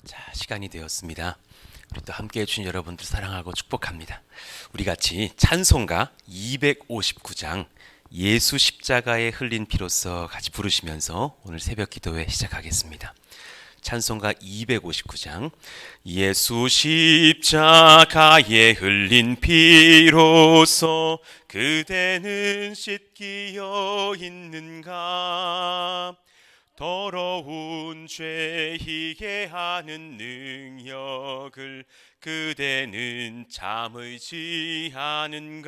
자, 시간이 되었습니다. 우리 또 함께해 주신 여러분들 사랑하고 축복합니다. 우리 같이 찬송가 259장 예수 십자가에 흘린 피로써 같이 부르시면서 오늘 새벽 기도회 시작하겠습니다. 찬송가 259장 예수 십자가에 흘린 피로써 그대는 씻기어 있는가. 더러운 죄 희게 하는 능력을 그대는 참 의지하는가.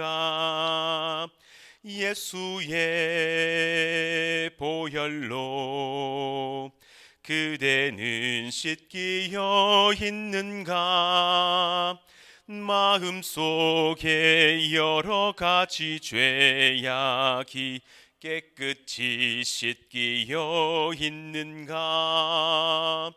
예수의 보혈로 그대는 씻기어 있는가. 마음속에 여러 가지 죄악이 깨끗이 씻기어 있는가.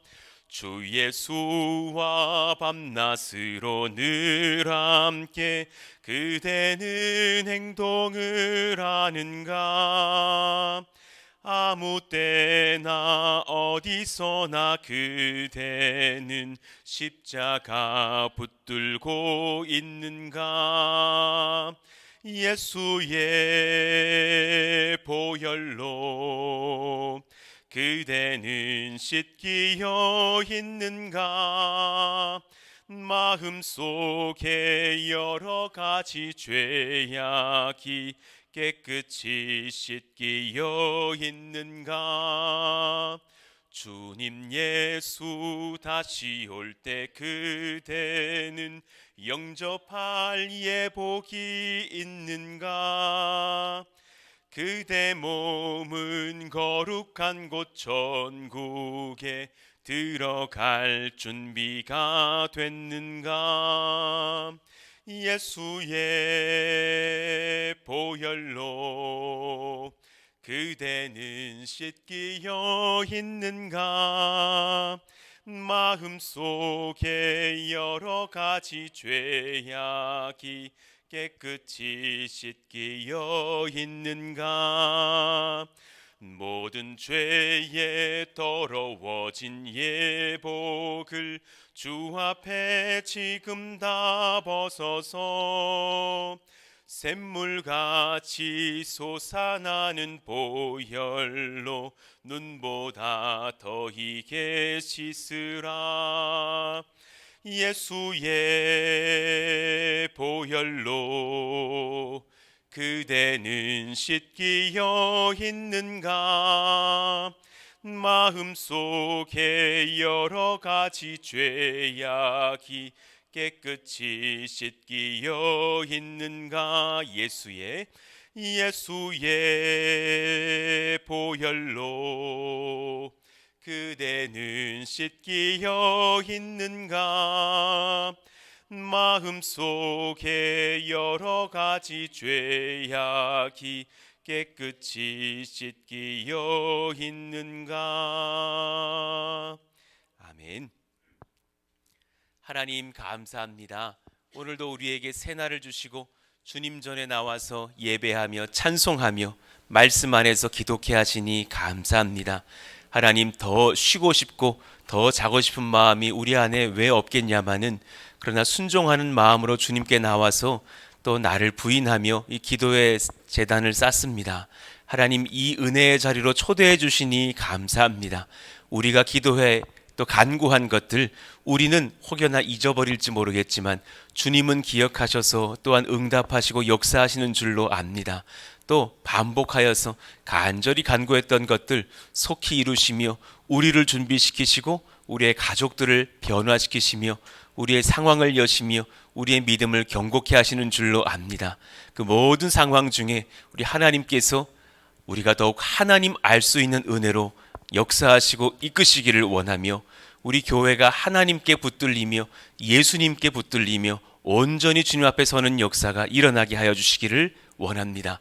주 예수와 밤낮으로 늘 함께 그대는 행동을 하는가. 아무 때나 어디서나 그대는 십자가 붙들고 있는가. 예수의 보혈로 그대는 씻기어 있는가. 마음속에 여러 가지 죄악이 깨끗이 씻기어 있는가. 주님 예수 다시 올 때 그대는 영접할 예복이 있는가. 그대 몸은 거룩한 곳 천국에 들어갈 준비가 됐는가. 예수의 보혈로 그대는 씻기어 있는가. 마음속에 여러 가지 죄악이 깨끗이 씻기어 있는가. 모든 죄에 더러워진 예복을 주 앞에 지금 다 벗어서 샘물같이 솟아나는 보혈로 눈보다 더 희게 씻으라. 예수의 보혈로 그대는 씻기어 있는가. 마음속에 여러 가지 죄악이 깨끗이 씻기어 있는가. 예수의 보혈로 그대는 씻기어 있는가. 마음속에 여러 가지 죄악이 깨끗이 씻기어 있는가. 아멘. 하나님 감사합니다. 오늘도 우리에게 새날을 주시고 주님 전에 나와서 예배하며 찬송하며 말씀 안에서 기독해 하시니 감사합니다. 하나님, 더 쉬고 싶고 더 자고 싶은 마음이 우리 안에 왜 없겠냐마는, 그러나 순종하는 마음으로 주님께 나와서 또 나를 부인하며 이 기도의 제단을 쌓습니다. 하나님, 이 은혜의 자리로 초대해 주시니 감사합니다. 우리가 기도해 또 간구한 것들 우리는 혹여나 잊어버릴지 모르겠지만 주님은 기억하셔서 또한 응답하시고 역사하시는 줄로 압니다. 또 반복하여서 간절히 간구했던 것들 속히 이루시며 우리를 준비시키시고 우리의 가족들을 변화시키시며 우리의 상황을 여시며 우리의 믿음을 견고케 하시는 줄로 압니다. 그 모든 상황 중에 우리 하나님께서 우리가 더욱 하나님 알 수 있는 은혜로 역사하시고 이끄시기를 원하며 우리 교회가 하나님께 붙들리며 예수님께 붙들리며 온전히 주님 앞에 서는 역사가 일어나게 하여 주시기를 원합니다.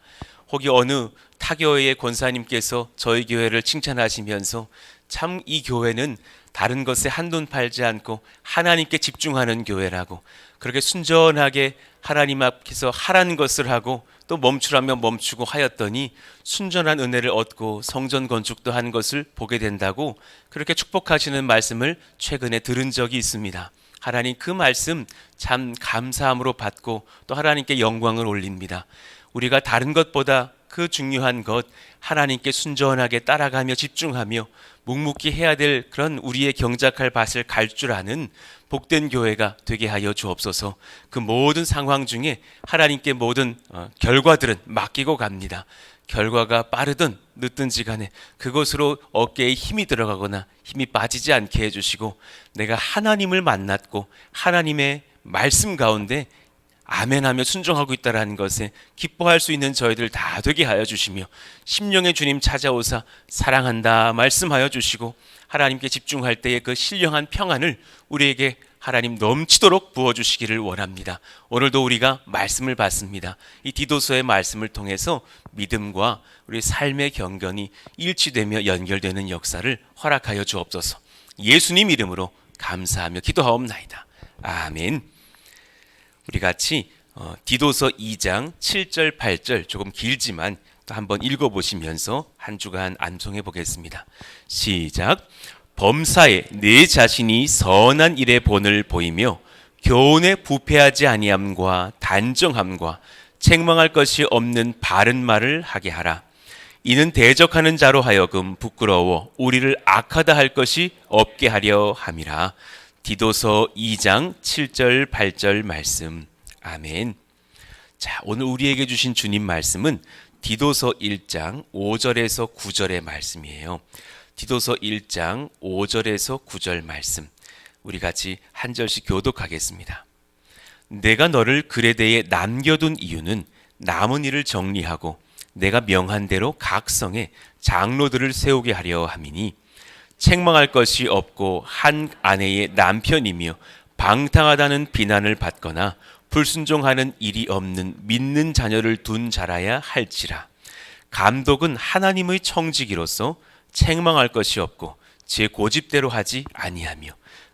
혹이 어느 타교회의 권사님께서 저희 교회를 칭찬하시면서 참 이 교회는 다른 것에 한돈 팔지 않고 하나님께 집중하는 교회라고, 그렇게 순전하게 하나님 앞에서 하라는 것을 하고 또 멈추라면 멈추고 하였더니 순전한 은혜를 얻고 성전 건축도 한 것을 보게 된다고 그렇게 축복하시는 말씀을 최근에 들은 적이 있습니다. 하나님 그 말씀 참 감사함으로 받고 또 하나님께 영광을 올립니다. 우리가 다른 것보다 그 중요한 것 하나님께 순전하게 따라가며 집중하며 묵묵히 해야 될 그런 우리의 경작할 밭을 갈 줄 아는 복된 교회가 되게 하여 주옵소서. 그 모든 상황 중에 하나님께 모든 결과들은 맡기고 갑니다. 결과가 빠르든 늦든지 간에 그것으로 어깨에 힘이 들어가거나 힘이 빠지지 않게 해주시고 내가 하나님을 만났고 하나님의 말씀 가운데 아멘하며 순종하고 있다라는 것에 기뻐할 수 있는 저희들 다 되게 하여 주시며 심령의 주님 찾아오사 사랑한다 말씀하여 주시고 하나님께 집중할 때의 그 신령한 평안을 우리에게 하나님 넘치도록 부어주시기를 원합니다. 오늘도 우리가 말씀을 받습니다. 이 디도서의 말씀을 통해서 믿음과 우리 삶의 경건이 일치되며 연결되는 역사를 허락하여 주옵소서. 예수님 이름으로 감사하며 기도하옵나이다. 아멘. 우리 같이 디도서 2장 7절 8절 조금 길지만 또 한번 읽어보시면서 한 주간 암송해 보겠습니다. 시작. 범사에 내 자신이 선한 일의 본을 보이며 교훈에 부패하지 아니함과 단정함과 책망할 것이 없는 바른 말을 하게 하라. 이는 대적하는 자로 하여금 부끄러워 우리를 악하다 할 것이 없게 하려 함이라. 디도서 2장 7절 8절 말씀. 아멘. 자, 오늘 우리에게 주신 주님 말씀은 디도서 1장 5절에서 9절의 말씀이에요. 디도서 1장 5절에서 9절 말씀. 우리 같이 한 절씩 교독하겠습니다. 내가 너를 그레데에 남겨둔 이유는 남은 일을 정리하고 내가 명한 대로 각 성에 장로들을 세우게 하려 함이니 책망할 것이 없고 한 아내의 남편이며 방탕하다는 비난을 받거나 불순종하는 일이 없는 믿는 자녀를 둔 자라야 할지라. 감독은 하나님의 청지기로서 책망할 것이 없고 제 고집대로 하지 아니하며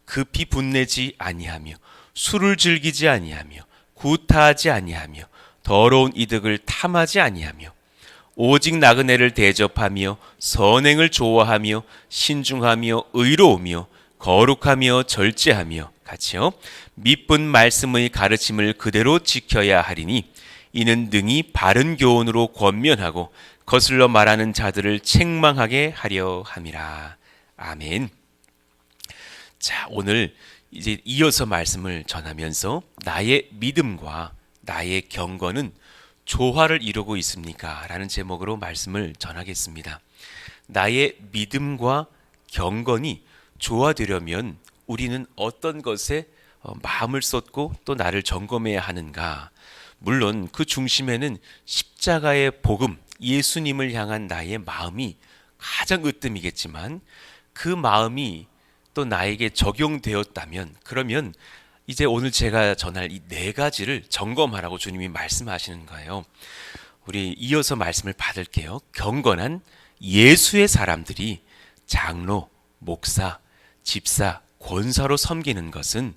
급히 분내지 아니하며 술을 즐기지 아니하며 구타하지 아니하며 더러운 이득을 탐하지 아니하며 오직 나그네를 대접하며 선행을 좋아하며 신중하며 의로우며 거룩하며 절제하며 같이요 미쁜 말씀의 가르침을 그대로 지켜야 하리니 이는 능히 바른 교훈으로 권면하고 거슬러 말하는 자들을 책망하게 하려 함이라. 아멘. 자, 오늘 이제 이어서 말씀을 전하면서 나의 믿음과 나의 경건은 조화를 이루고 있습니까? 라는 제목으로 말씀을 전하겠습니다. 나의 믿음과 경건이 조화되려면 우리는 어떤 것에 마음을 쏟고 또 나를 점검해야 하는가? 물론 그 중심에는 십자가의 복음, 예수님을 향한 나의 마음이 가장 으뜸이겠지만 그 마음이 또 나에게 적용되었다면 그러면 이제 오늘 제가 전할 이 네 가지를 점검하라고 주님이 말씀하시는 거예요. 우리 이어서 말씀을 받을게요. 경건한 예수의 사람들이 장로, 목사, 집사, 권사로 섬기는 것은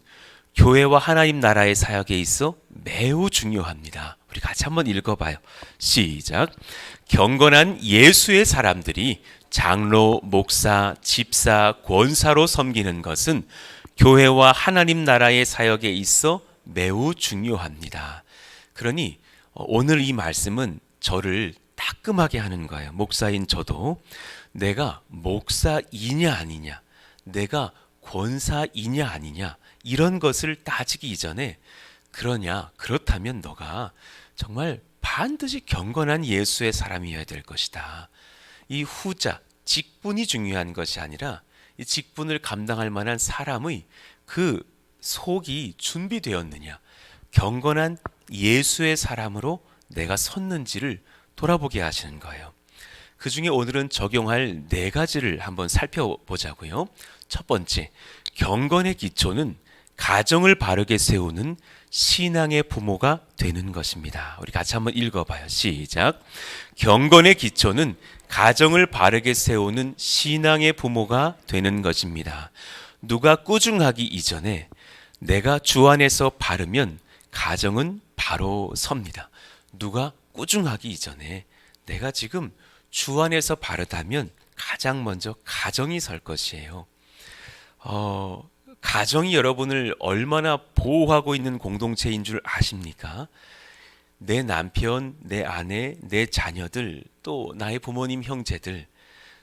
교회와 하나님 나라의 사역에 있어 매우 중요합니다. 우리 같이 한번 읽어봐요. 시작. 경건한 예수의 사람들이 장로, 목사, 집사, 권사로 섬기는 것은 교회와 하나님 나라의 사역에 있어 매우 중요합니다. 그러니 오늘 이 말씀은 저를 따끔하게 하는 거예요. 목사인 저도 내가 목사이냐 아니냐, 내가 권사이냐 아니냐 이런 것을 따지기 이전에 그렇다면 너가 정말 반드시 경건한 예수의 사람이어야 될 것이다. 이 후자, 직분이 중요한 것이 아니라 이 직분을 감당할 만한 사람의 그 속이 준비되었느냐, 경건한 예수의 사람으로 내가 섰는지를 돌아보게 하시는 거예요. 그 중에 오늘은 적용할 네 가지를 한번 살펴보자고요. 첫 번째, 경건의 기초는 가정을 바르게 세우는 신앙의 부모가 되는 것입니다. 우리 같이 한번 읽어봐요. 시작. 경건의 기초는 가정을 바르게 세우는 신앙의 부모가 되는 것입니다. 누가 꾸중하기 이전에 내가 주 안에서 바르면 가정은 바로 섭니다. 누가 꾸중하기 이전에 내가 지금 주 안에서 바르다면 가장 먼저 가정이 설 것이에요. 가정이 여러분을 얼마나 보호하고 있는 공동체인 줄 아십니까? 내 남편, 내 아내, 내 자녀들, 또 나의 부모님, 형제들,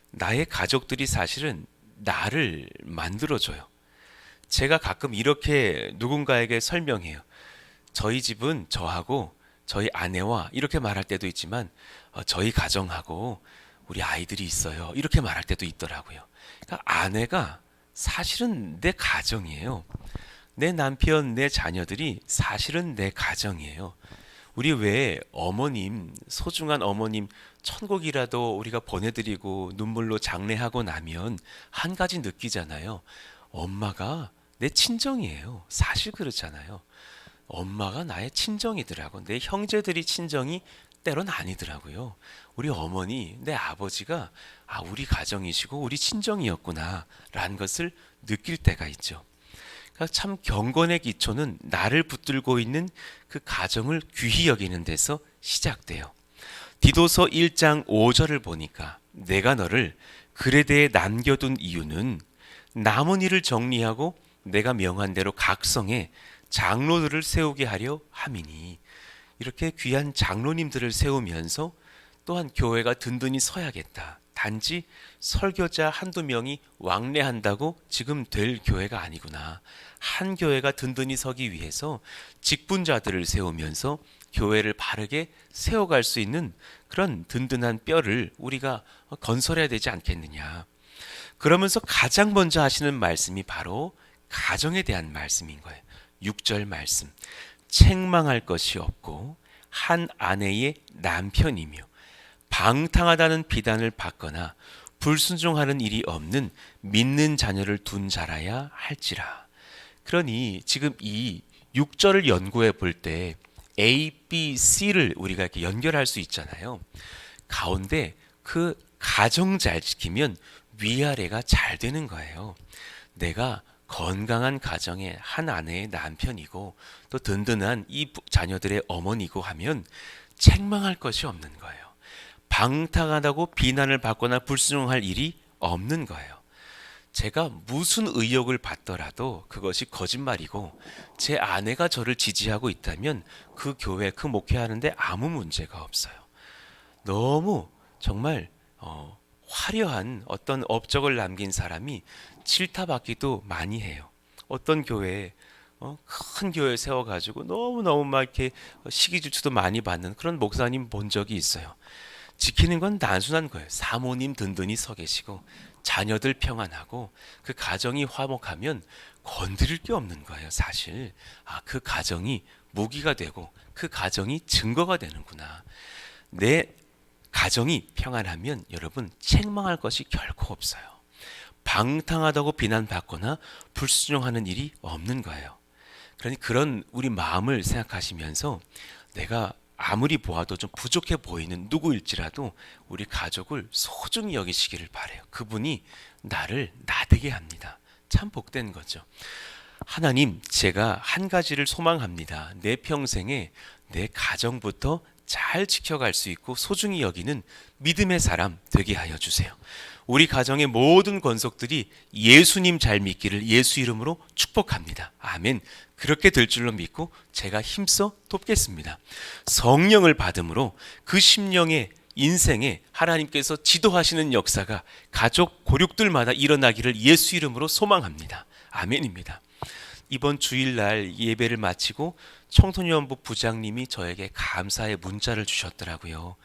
나의 가족들이 사실은 나를 만들어줘요. 제가 가끔 이렇게 누군가에게 설명해요. 저희 집은 저하고 저희 아내와 이렇게 말할 때도 있지만 저희 가정하고 우리 아이들이 있어요. 이렇게 말할 때도 있더라고요. 그러니까 아내가 사실은 내 가정이에요. 내 남편, 내 자녀들이 사실은 내 가정이에요. 우리 왜 어머님, 소중한 어머님 천국이라도 우리가 보내드리고 눈물로 장례하고 나면 한 가지 느끼잖아요. 엄마가 내 친정이에요. 사실 그렇잖아요. 엄마가 나의 친정이더라고. 내 형제들이 친정이 때론 아니더라고요. 우리 어머니, 내 아버지가 우리 가정이시고 우리 친정이었구나 라는 것을 느낄 때가 있죠. 그러니까 참 경건의 기초는 나를 붙들고 있는 그 가정을 귀히 여기는 데서 시작돼요. 디도서 1장 5절을 보니까 내가 너를 그레데에 남겨둔 이유는 남은 일을 정리하고 내가 명한 대로 각 성에 장로들을 세우게 하려 함이니. 이렇게 귀한 장로님들을 세우면서 또한 교회가 든든히 서야겠다. 단지 설교자 한두 명이 왕래한다고 지금 될 교회가 아니구나. 한 교회가 든든히 서기 위해서 직분자들을 세우면서 교회를 바르게 세워갈 수 있는 그런 든든한 뼈를 우리가 건설해야 되지 않겠느냐. 그러면서 가장 먼저 하시는 말씀이 바로 가정에 대한 말씀인 거예요. 6절 말씀. 책망할 것이 없고 한 아내의 남편이며 방탕하다는 비단을 받거나 불순종하는 일이 없는 믿는 자녀를 둔 자라야 할지라. 그러니 지금 이 6절을 연구해 볼 때 A, B, C를 우리가 이렇게 연결할 수 있잖아요. 가운데 그 가정 잘 지키면 위아래가 잘 되는 거예요. 내가 건강한 가정의 한 아내의 남편이고 또 든든한 이 자녀들의 어머니고 하면 책망할 것이 없는 거예요. 방탕하다고 비난을 받거나 불순종할 일이 없는 거예요. 제가 무슨 의혹을 받더라도 그것이 거짓말이고 제 아내가 저를 지지하고 있다면 그 교회, 그 목회하는데 아무 문제가 없어요. 너무 정말 화려한 어떤 업적을 남긴 사람이 질타받기도 많이 해요. 어떤 교회에 큰 교회 세워가지고 너무너무 막 이렇게 시기질투도 많이 받는 그런 목사님 본 적이 있어요. 지키는 건 단순한 거예요. 사모님 든든히 서 계시고 자녀들 평안하고 그 가정이 화목하면 건드릴 게 없는 거예요. 사실 그 가정이 무기가 되고 그 가정이 증거가 되는구나. 내 가정이 평안하면 여러분 책망할 것이 결코 없어요. 방탕하다고 비난받거나 불순종하는 일이 없는 거예요. 그러니 그런 우리 마음을 생각하시면서 내가 아무리 보아도 좀 부족해 보이는 누구일지라도 우리 가족을 소중히 여기시기를 바라요. 그분이 나를 나되게 합니다. 참 복된 거죠. 하나님, 제가 한 가지를 소망합니다. 내 평생에 내 가정부터 잘 지켜갈 수 있고 소중히 여기는 믿음의 사람 되게 하여 주세요. 우리 가정의 모든 권속들이 예수님 잘 믿기를 예수 이름으로 축복합니다. 아멘. 그렇게 될 줄로 믿고 제가 힘써 돕겠습니다. 성령을 받음으로 그 심령의 인생에 하나님께서 지도하시는 역사가 가족 고륙들마다 일어나기를 예수 이름으로 소망합니다. 아멘입니다. 이번 주일날 예배를 마치고 청소년부 부장님이 저에게 감사의 문자를 주셨더라고요.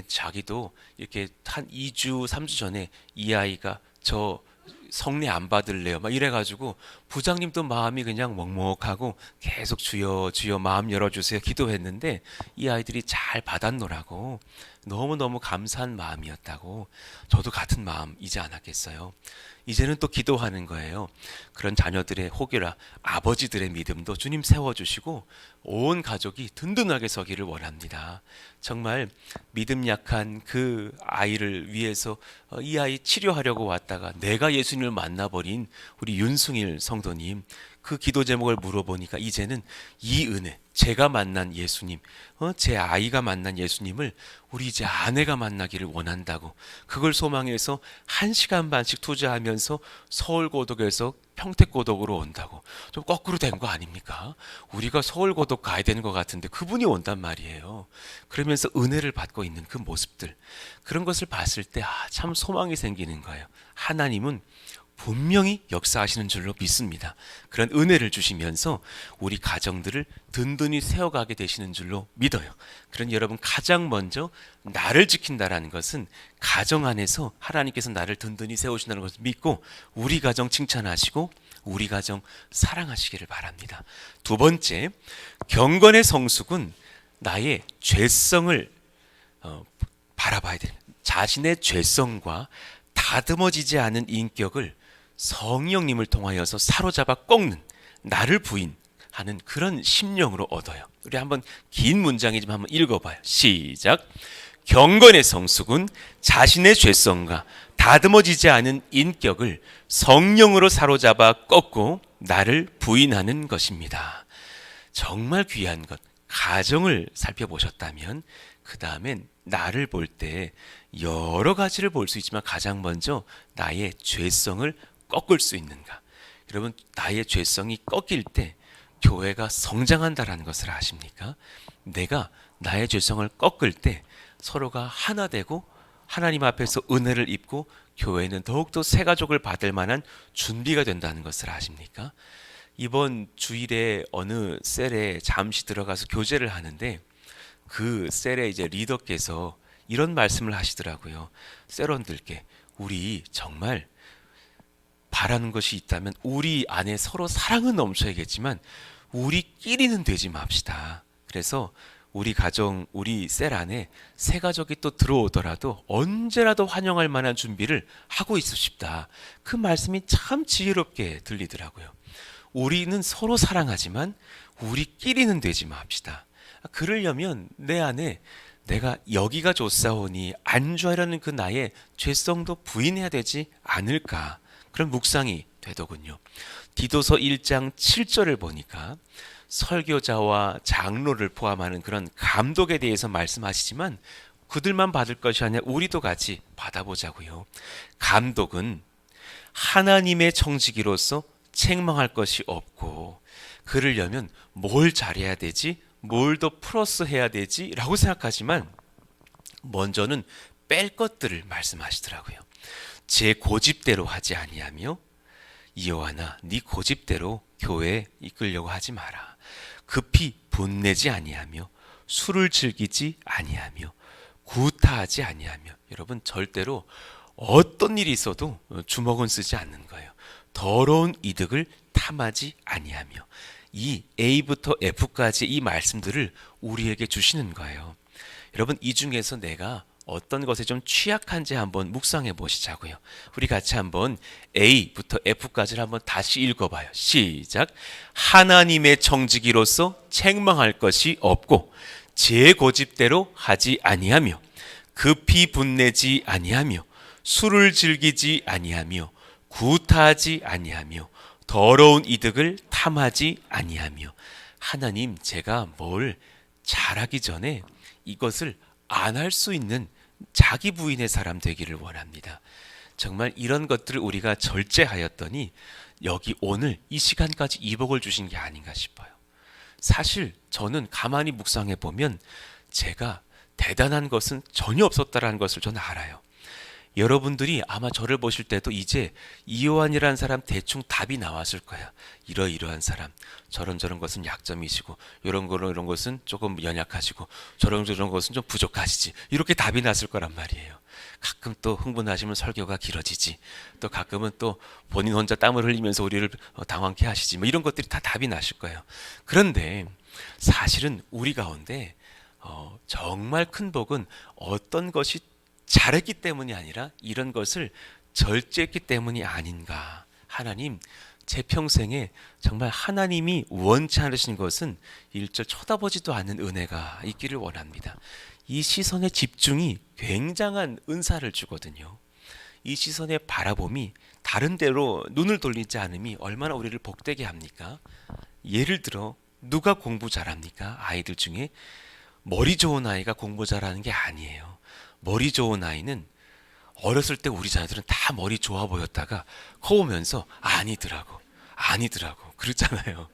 자기도 이렇게 한 2주, 3주 전에 이 아이가 저 성례 안 받을래요 막 이래가지고 부장님도 마음이 그냥 먹먹하고 계속 주여 주여 마음 열어주세요 기도했는데 이 아이들이 잘 받았노라고 너무너무 감사한 마음이었다고. 저도 같은 마음이지 않았겠어요. 이제는 또 기도하는 거예요. 그런 자녀들의 혹여라 아버지들의 믿음도 주님 세워주시고 온 가족이 든든하게 서기를 원합니다. 정말 믿음 약한 그 아이를 위해서 이 아이 치료하려고 왔다가 내가 예수님을 만나버린 우리 윤승일 성도님, 그 기도 제목을 물어보니까 이제는 이 은혜, 제가 만난 예수님, 제 아이가 만난 예수님을 우리 이제 아내가 만나기를 원한다고, 그걸 소망해서 1시간 반씩 투자하면서 서울고독에서 평택고독으로 온다고. 좀 거꾸로 된 거 아닙니까? 우리가 서울고독 가야 되는 것 같은데 그분이 온단 말이에요. 그러면서 은혜를 받고 있는 그 모습들, 그런 것을 봤을 때 참 소망이 생기는 거예요. 하나님은 분명히 역사하시는 줄로 믿습니다. 그런 은혜를 주시면서 우리 가정들을 든든히 세워가게 되시는 줄로 믿어요. 그런 여러분, 가장 먼저 나를 지킨다라는 것은 가정 안에서 하나님께서 나를 든든히 세우신다는 것을 믿고 우리 가정 칭찬하시고 우리 가정 사랑하시기를 바랍니다. 두 번째, 경건의 성숙은 나의 죄성을 바라봐야 됩니다. 자신의 죄성과 다듬어지지 않은 인격을 성령님을 통하여서 사로잡아 꺾는, 나를 부인하는 그런 심령으로 얻어요. 우리 한번 긴 문장이지만 한번 읽어봐요. 시작. 경건의 성숙은 자신의 죄성과 다듬어지지 않은 인격을 성령으로 사로잡아 꺾고 나를 부인하는 것입니다. 정말 귀한 것, 가정을 살펴보셨다면 그 다음엔 나를 볼 때 여러 가지를 볼 수 있지만 가장 먼저 나의 죄성을 꺾을 수 있는가. 여러분, 나의 죄성이 꺾일 때 교회가 성장한다라는 것을 아십니까? 내가 나의 죄성을 꺾을 때 서로가 하나 되고 하나님 앞에서 은혜를 입고 교회는 더욱더 새 가족을 받을 만한 준비가 된다는 것을 아십니까? 이번 주일에 어느 셀에 잠시 들어가서 교제를 하는데 그 셀의 이제 리더께서 이런 말씀을 하시더라고요. 셀원들께, 우리 정말 바라는 것이 있다면 우리 안에 서로 사랑은 넘쳐야겠지만 우리끼리는 되지 맙시다. 그래서 우리 가정, 우리 셀 안에 새 가족이 또 들어오더라도 언제라도 환영할 만한 준비를 하고 있으십다. 그 말씀이 참 지혜롭게 들리더라고요. 우리는 서로 사랑하지만 우리끼리는 되지 맙시다. 그러려면 내 안에 내가 여기가 좋사오니 안주하려는 그 나의 죄성도 부인해야 되지 않을까, 그런 묵상이 되더군요. 디도서 1장 7절을 보니까 설교자와 장로를 포함하는 그런 감독에 대해서 말씀하시지만 그들만 받을 것이 아니라 우리도 같이 받아보자고요. 감독은 하나님의 청지기로서 책망할 것이 없고, 그러려면 뭘 잘해야 되지, 뭘 더 플러스 해야 되지 라고 생각하지만 먼저는 뺄 것들을 말씀하시더라고요. 제 고집대로 하지 아니하며 이호하나 네 고집대로 교회에 이끌려고 하지 마라. 급히 분내지 아니하며 술을 즐기지 아니하며 구타하지 아니하며. 여러분, 절대로 어떤 일이 있어도 주먹은 쓰지 않는 거예요. 더러운 이득을 탐하지 아니하며. 이 A부터 F까지 이 말씀들을 우리에게 주시는 거예요. 여러분, 이 중에서 내가 어떤 것에 좀 취약한지 한번 묵상해 보시자고요. 우리 같이 한번 A부터 F까지를 한번 다시 읽어봐요. 시작. 하나님의 청지기로서 책망할 것이 없고 제 고집대로 하지 아니하며 급히 분내지 아니하며 술을 즐기지 아니하며 구타하지 아니하며 더러운 이득을 탐하지 아니하며. 하나님, 제가 뭘 잘하기 전에 이것을 안 할 수 있는 자기 부인의 사람 되기를 원합니다. 정말 이런 것들을 우리가 절제하였더니 여기 오늘 이 시간까지 이 복을 주신 게 아닌가 싶어요. 사실 저는 가만히 묵상해 보면 제가 대단한 것은 전혀 없었다라는 것을 저는 알아요. 여러분들이 아마 저를 보실 때도 이제 이요한이라는 사람 대충 답이 나왔을 거야. 이러이러한 사람, 저런 것은 약점이시고 이런 것은 조금 연약하시고 저런 것은 좀 부족하시지. 이렇게 답이 났을 거란 말이에요. 가끔 또 흥분하시면 설교가 길어지지. 또 가끔은 또 본인 혼자 땀을 흘리면서 우리를 당황케 하시지. 뭐 이런 것들이 다 답이 나실 거예요. 그런데 사실은 우리 가운데 정말 큰 복은 어떤 것이 잘했기 때문이 아니라 이런 것을 절제했기 때문이 아닌가. 하나님, 제 평생에 정말 하나님이 원치 않으신 것은 일절 쳐다보지도 않는 은혜가 있기를 원합니다. 이 시선의 집중이 굉장한 은사를 주거든요. 이 시선의 바라봄이 다른 데로 눈을 돌리지 않음이 얼마나 우리를 복되게 합니까? 예를 들어 누가 공부 잘합니까? 아이들 중에 머리 좋은 아이가 공부 잘하는 게 아니에요. 머리 좋은 아이는 어렸을 때 우리 자녀들은 다 머리 좋아 보였다가 커오면서 아니더라고 그랬잖아요.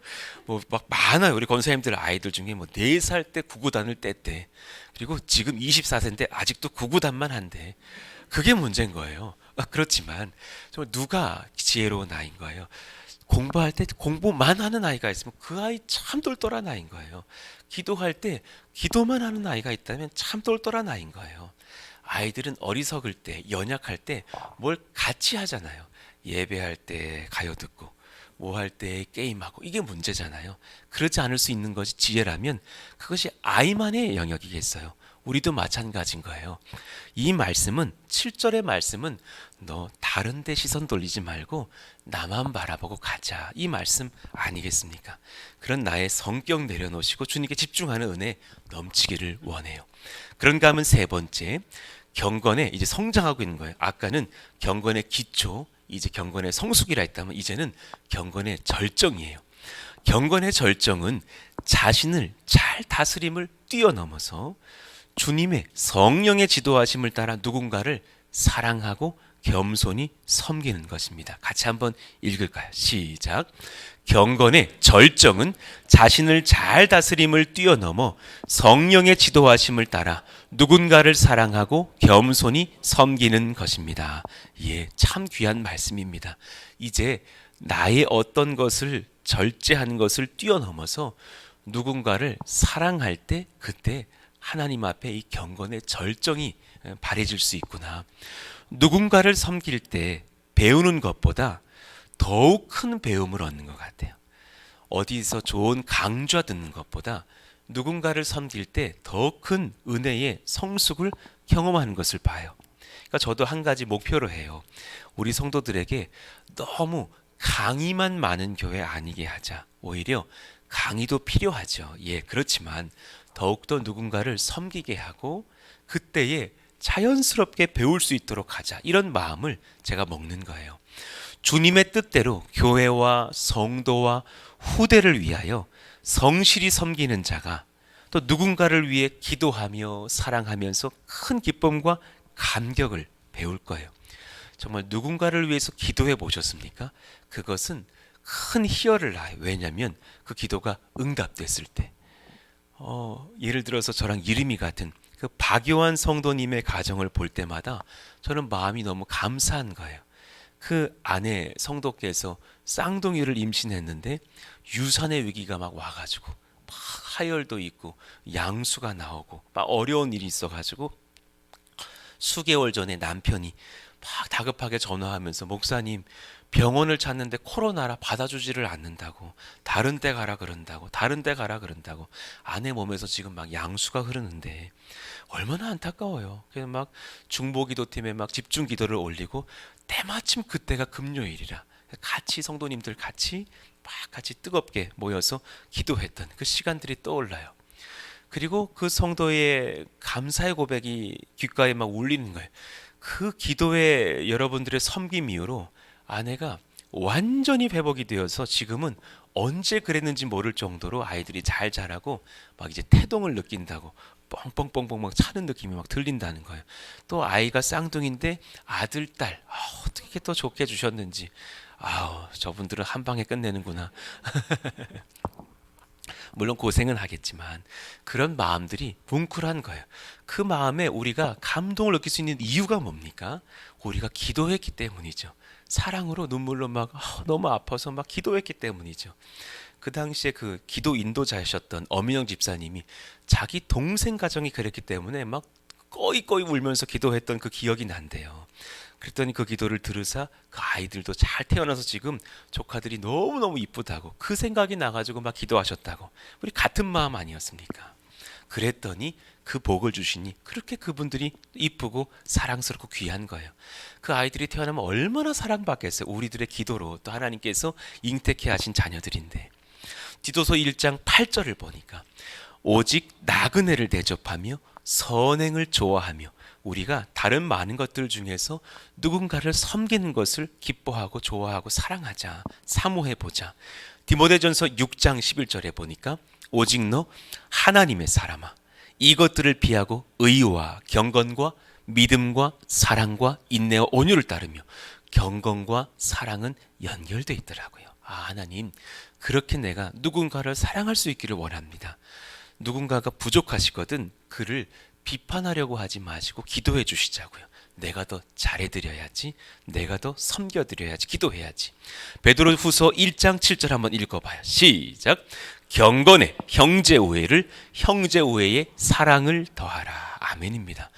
뭐 막 많아요. 우리 권사님들 아이들 중에 뭐 4살 때 구구단을 뗐대. 그리고 지금 24세인데 아직도 구구단만 한대. 그게 문제인 거예요. 그렇지만 정말 누가 지혜로운 아이인 거예요. 공부할 때 공부만 하는 아이가 있으면 그 아이 참 똘똘한 아이인 거예요. 기도할 때 기도만 하는 아이가 있다면 참 똘똘한 아이인 거예요. 아이들은 어리석을 때, 연약할 때 뭘 같이 하잖아요. 예배할 때 가요 듣고, 뭐 할 때 게임하고, 이게 문제잖아요. 그렇지 않을 수 있는 것이 지혜라면 그것이 아이만의 영역이겠어요. 우리도 마찬가지인 거예요. 이 말씀은 7절의 말씀은 너 다른 데 시선 돌리지 말고 나만 바라보고 가자. 이 말씀 아니겠습니까? 그런 나의 성격 내려놓으시고 주님께 집중하는 은혜 넘치기를 원해요. 그런가 하면 세 번째, 경건에 이제 성장하고 있는 거예요. 아까는 경건의 기초, 이제 경건의 성숙이라 했다면 이제는 경건의 절정이에요. 경건의 절정은 자신을 잘 다스림을 뛰어넘어서 주님의 성령의 지도하심을 따라 누군가를 사랑하고 겸손히 섬기는 것입니다. 같이 한번 읽을까요? 시작. 경건의 절정은 자신을 잘 다스림을 뛰어넘어 성령의 지도하심을 따라 누군가를 사랑하고 겸손히 섬기는 것입니다. 예, 참 귀한 말씀입니다. 이제 나의 어떤 것을 절제하는 것을 뛰어넘어서 누군가를 사랑할 때 그때 하나님 앞에 이 경건의 절정이 발해질 수 있구나. 누군가를 섬길 때 배우는 것보다 더욱 큰 배움을 얻는 것 같아요. 어디서 좋은 강좌 듣는 것보다 누군가를 섬길 때 더 큰 은혜의 성숙을 경험하는 것을 봐요. 그러니까 저도 한 가지 목표로 해요. 우리 성도들에게 너무 강의만 많은 교회 아니게 하자. 오히려 강의도 필요하죠. 예, 그렇지만 더욱더 누군가를 섬기게 하고 그때에 자연스럽게 배울 수 있도록 하자. 이런 마음을 제가 먹는 거예요. 주님의 뜻대로 교회와 성도와 후대를 위하여 성실히 섬기는 자가 또 누군가를 위해 기도하며 사랑하면서 큰 기쁨과 감격을 배울 거예요. 정말 누군가를 위해서 기도해 보셨습니까? 그것은 큰 희열을 낳아요. 왜냐하면 그 기도가 응답됐을 때. 예를 들어서 저랑 이름이 같은 그 박요한 성도님의 가정을 볼 때마다 저는 마음이 너무 감사한 거예요. 그 아내 성도께서 쌍둥이를 임신했는데 유산의 위기가 막 와가지고 막 하혈도 있고 양수가 나오고 막 어려운 일이 있어가지고 수개월 전에 남편이 막 다급하게 전화하면서 목사님 병원을 찾는데 코로나라 받아주지를 않는다고 다른 데 가라 그런다고 아내 몸에서 지금 막 양수가 흐르는데 얼마나 안타까워요. 그래서 막 중보기도팀에 막 집중기도를 올리고 때마침 그때가 금요일이라 같이 성도님들 같이 뜨겁게 모여서 기도했던 그 시간들이 떠올라요. 그리고 그 성도의 감사의 고백이 귓가에 막 울리는 거예요. 그 기도의 여러분들의 섬김 이후로 아내가 완전히 회복이 되어서 지금은 언제 그랬는지 모를 정도로 아이들이 잘 자라고 막 이제 태동을 느낀다고 뻥뻥뻥뻥 막 차는 느낌이 막 들린다는 거예요. 또 아이가 쌍둥이인데 아들, 딸 어떻게 또 좋게 주셨는지 저분들은 한 방에 끝내는구나. 물론 고생은 하겠지만 그런 마음들이 뭉클한 거예요. 그 마음에 우리가 감동을 느낄 수 있는 이유가 뭡니까? 우리가 기도했기 때문이죠. 사랑으로 눈물로 막 너무 아파서 막 기도했기 때문이죠. 그 당시에 그 기도 인도자셨던 엄인영 집사님이 자기 동생 가정이 그랬기 때문에 막 꺼이꺼이 울면서 기도했던 그 기억이 난대요. 그랬더니 그 기도를 들으사 그 아이들도 잘 태어나서 지금 조카들이 너무너무 이쁘다고 그 생각이 나가지고 막 기도하셨다고. 우리 같은 마음 아니었습니까? 그랬더니 그 복을 주시니 그렇게 그분들이 이쁘고 사랑스럽고 귀한 거예요. 그 아이들이 태어나면 얼마나 사랑받겠어요. 우리들의 기도로 또 하나님께서 잉태케 하신 자녀들인데. 디도서 1장 8절을 보니까 오직 나그네를 대접하며 선행을 좋아하며 우리가 다른 많은 것들 중에서 누군가를 섬기는 것을 기뻐하고 좋아하고 사랑하자, 사모해보자. 디모데전서 6장 11절에 보니까 오직 너 하나님의 사람아 이것들을 피하고 의와 경건과 믿음과 사랑과 인내와 온유를 따르며 경건과 사랑은 연결되어 있더라고요. 하나님, 그렇게 내가 누군가를 사랑할 수 있기를 원합니다. 누군가가 부족하시거든 그를 비판하려고 하지 마시고 기도해 주시자고요. 내가 더 잘해드려야지, 내가 더 섬겨드려야지, 기도해야지. 베드로후서 1장 7절 한번 읽어봐요. 시작. 경건에 형제 우애를, 형제 우애에 사랑을 더하라. 아멘입니다.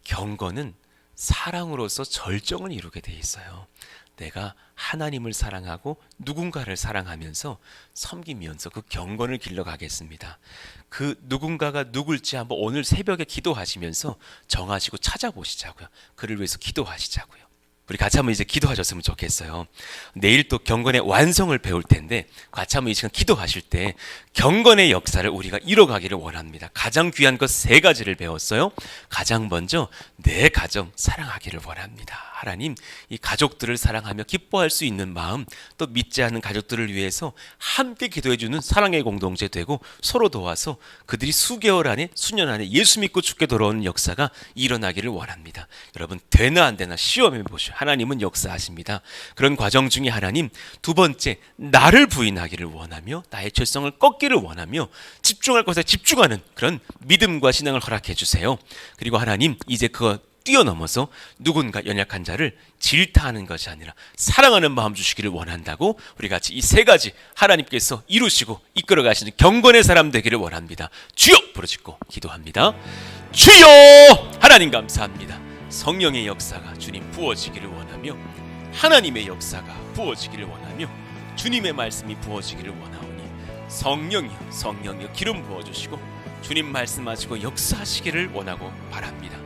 경건은 사랑으로서 절정을 이루게 돼 있어요. 내가 하나님을 사랑하고 누군가를 사랑하면서 섬기면서 그 경건을 길러가겠습니다. 그 누군가가 누굴지 한번 오늘 새벽에 기도하시면서 정하시고 찾아보시자고요. 그를 위해서 기도하시자고요. 우리 같이 한번 이제 기도하셨으면 좋겠어요. 내일 또 경건의 완성을 배울 텐데 같이 한번 이 시간 기도하실 때 경건의 역사를 우리가 이뤄가기를 원합니다. 가장 귀한 것 3가지를 배웠어요. 가장 먼저 내 가정 사랑하기를 원합니다. 하나님, 이 가족들을 사랑하며 기뻐할 수 있는 마음, 또 믿지 않는 가족들을 위해서 함께 기도해주는 사랑의 공동체 되고 서로 도와서 그들이 수개월 안에, 수년 안에 예수 믿고 죽게 돌아오는 역사가 일어나기를 원합니다. 여러분, 되나 안 되나 시험해 보시오. 하나님은 역사하십니다. 그런 과정 중에 하나님, 2번째, 나를 부인하기를 원하며 나의 죄성을 꺾기를 원하며 집중할 것에 집중하는 그런 믿음과 신앙을 허락해 주세요. 그리고 하나님, 이제 그거 뛰어넘어서 누군가 연약한 자를 질타하는 것이 아니라 사랑하는 마음 주시기를 원한다고 우리 같이 이 3가지 하나님께서 이루시고 이끌어 가시는 경건의 사람 되기를 원합니다. 주여! 부르짖고 기도합니다. 주여! 하나님 감사합니다. 성령의 역사가 주님 부어지기를 원하며 하나님의 역사가 부어지기를 원하며 주님의 말씀이 부어지기를 원하오니 성령이여 기름 부어주시고 주님 말씀하시고 역사하시기를 원하고 바랍니다.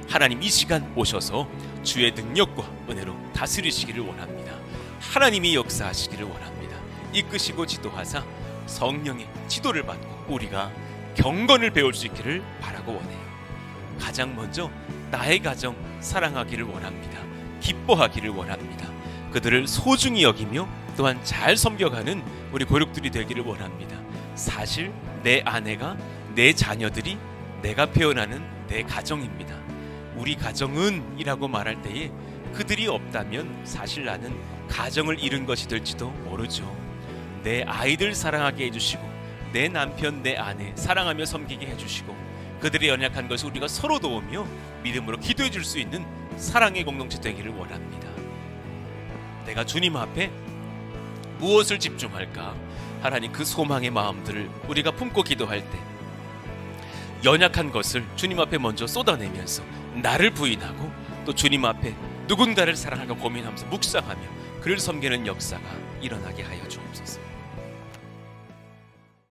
하나님, 이 시간 오셔서 주의 능력과 은혜로 다스리시기를 원합니다. 하나님이 역사하시기를 원합니다. 이끄시고 지도하사 성령의 지도를 받고 우리가 경건을 배울 수 있기를 바라고 원해요. 가장 먼저 나의 가정 사랑하기를 원합니다. 기뻐하기를 원합니다. 그들을 소중히 여기며 또한 잘 섬겨가는 우리 고육들이 되기를 원합니다. 사실 내 아내가, 내 자녀들이 내가 표현하는 내 가정입니다. 우리 가정은 이라고 말할 때에 그들이 없다면 사실 나는 가정을 잃은 것이 될지도 모르죠. 내 아이들 사랑하게 해주시고 내 남편, 내 아내 사랑하며 섬기게 해주시고 그들의 연약한 것을 우리가 서로 도우며 믿음으로 기도해 줄 수 있는 사랑의 공동체 되기를 원합니다. 내가 주님 앞에 무엇을 집중할까? 하나님, 그 소망의 마음들을 우리가 품고 기도할 때 연약한 것을 주님 앞에 먼저 쏟아내면서 나를 부인하고 또 주님 앞에 누군가를 사랑하고 고민하면서 묵상하며 그를 섬기는 역사가 일어나게 하여 주옵소서.